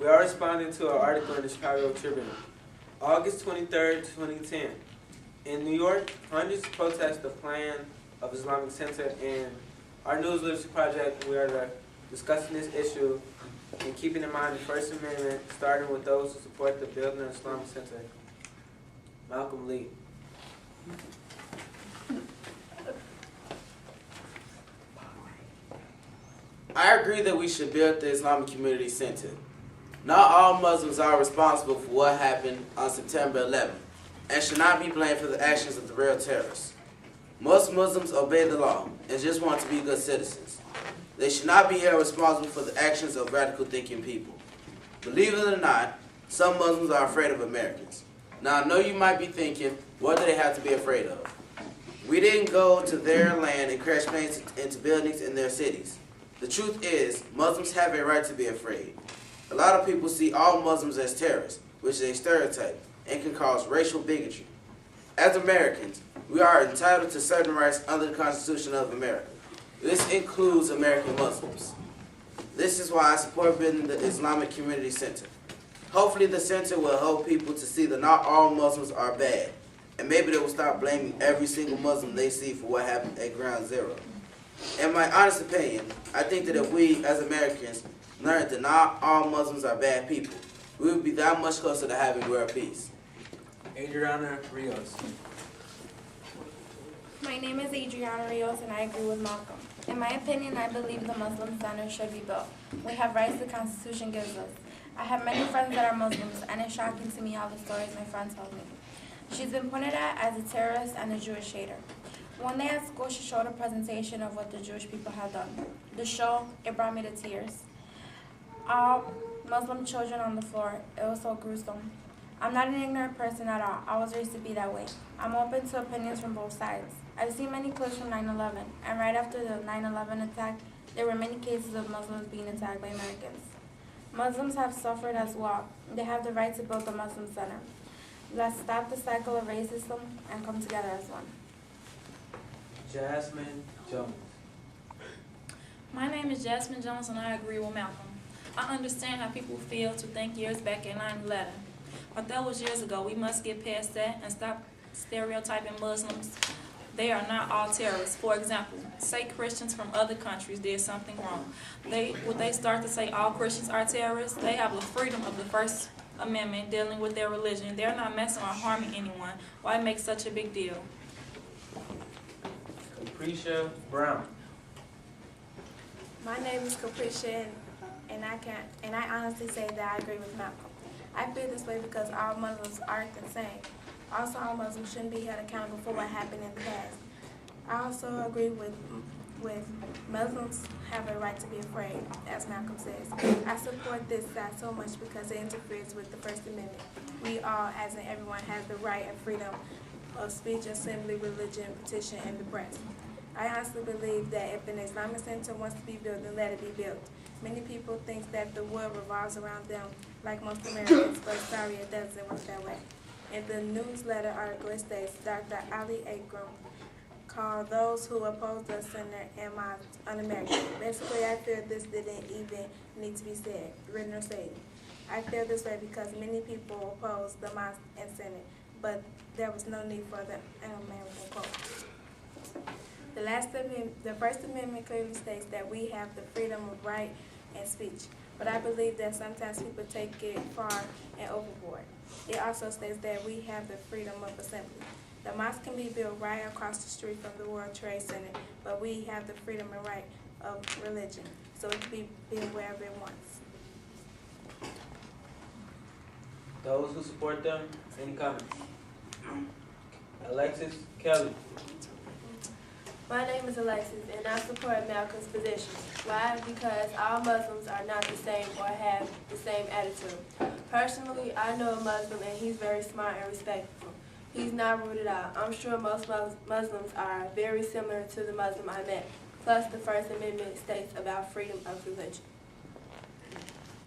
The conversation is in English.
We are responding to an article in the Chicago Tribune, August 23rd, 2010. In New York, hundreds protest the plan of Islamic Center. In our News Literacy Project, we are discussing this issue and keeping in mind the First Amendment, starting with those who support the building of Islamic Center. Malcolm Lee. I agree that we should build the Islamic Community Center. Not all Muslims are responsible for what happened on September 11th and should not be blamed for the actions of the real terrorists. Most Muslims obey the law and just want to be good citizens. They should not be held responsible for the actions of radical thinking people. Believe it or not, some Muslims are afraid of Americans. Now I know you might be thinking, what do they have to be afraid of? We didn't go to their land and crash planes into buildings in their cities. The truth is, Muslims have a right to be afraid. A lot of people see all Muslims as terrorists, which is a stereotype and can cause racial bigotry. As Americans, we are entitled to certain rights under the Constitution of America. This includes American Muslims. This is why I support building the Islamic Community Center. Hopefully the center will help people to see that not all Muslims are bad, and maybe they will stop blaming every single Muslim they see for what happened at Ground Zero. In my honest opinion, I think that if we, as Americans, learned that not all Muslims are bad people, we would be that much closer to having world peace. Adriana Rios. My name is Adriana Rios and I agree with Malcolm. In my opinion, I believe the Muslim Center should be built. We have rights the Constitution gives us. I have many friends that are Muslims, and it's shocking to me all the stories my friend told me. She's been pointed at as a terrorist and a Jewish hater. One day at school, she showed a presentation of what the Jewish people had done. The show, it brought me to tears. All Muslim children on the floor, it was so gruesome. I'm not an ignorant person at all. I was raised to be that way. I'm open to opinions from both sides. I've seen many clips from 9/11, and right after the 9/11 attack, there were many cases of Muslims being attacked by Americans. Muslims have suffered as well. They have the right to build the Muslim Center. Let's stop the cycle of racism and come together as one. Jasmine Jones. My name is Jasmine Jones and I agree with Malcolm. I understand how people feel to think years back at 9/11. But that was years ago. We must get past that and stop stereotyping Muslims. They are not all terrorists. For example, say Christians from other countries did something wrong. Would they start to say all Christians are terrorists? They have the freedom of the First Amendment dealing with their religion. They're not messing or harming anyone. Why make such a big deal? Capricia Brown. My name is Capricia, and I honestly say that I agree with Malcolm. I feel this way because all Muslims aren't the same. Also, all Muslims shouldn't be held accountable for what happened in the past. I also agree with Muslims have a right to be afraid, as Malcolm says. I support this side so much because it interferes with the First Amendment. We all, as in everyone, has the right and freedom of speech, assembly, religion, petition, and the press. I honestly believe that if an Islamic Center wants to be built, then let it be built. Many people think that the world revolves around them, like most Americans, but sorry, it doesn't work that way. In the newsletter article, it states, Dr. Ali Akram called those who oppose the center and mosques un-American. Basically, I feel this didn't even need to be said, written or said. I feel this way because many people oppose the mosque and center, but there was no need for the American quote. The First Amendment clearly states that we have the freedom of right and speech, but I believe that sometimes people take it far and overboard. It also states that we have the freedom of assembly. The mosque can be built right across the street from the World Trade Center, but we have the freedom and right of religion, so it can be built wherever it wants. Those who support them, any comments? Alexis Kelly. My name is Alexis, and I support Malcolm's position. Why? Because all Muslims are not the same or have the same attitude. Personally, I know a Muslim, and he's very smart and respectful. He's not rooted out. I'm sure most Muslims are very similar to the Muslim I met. Plus, the First Amendment states about freedom of religion.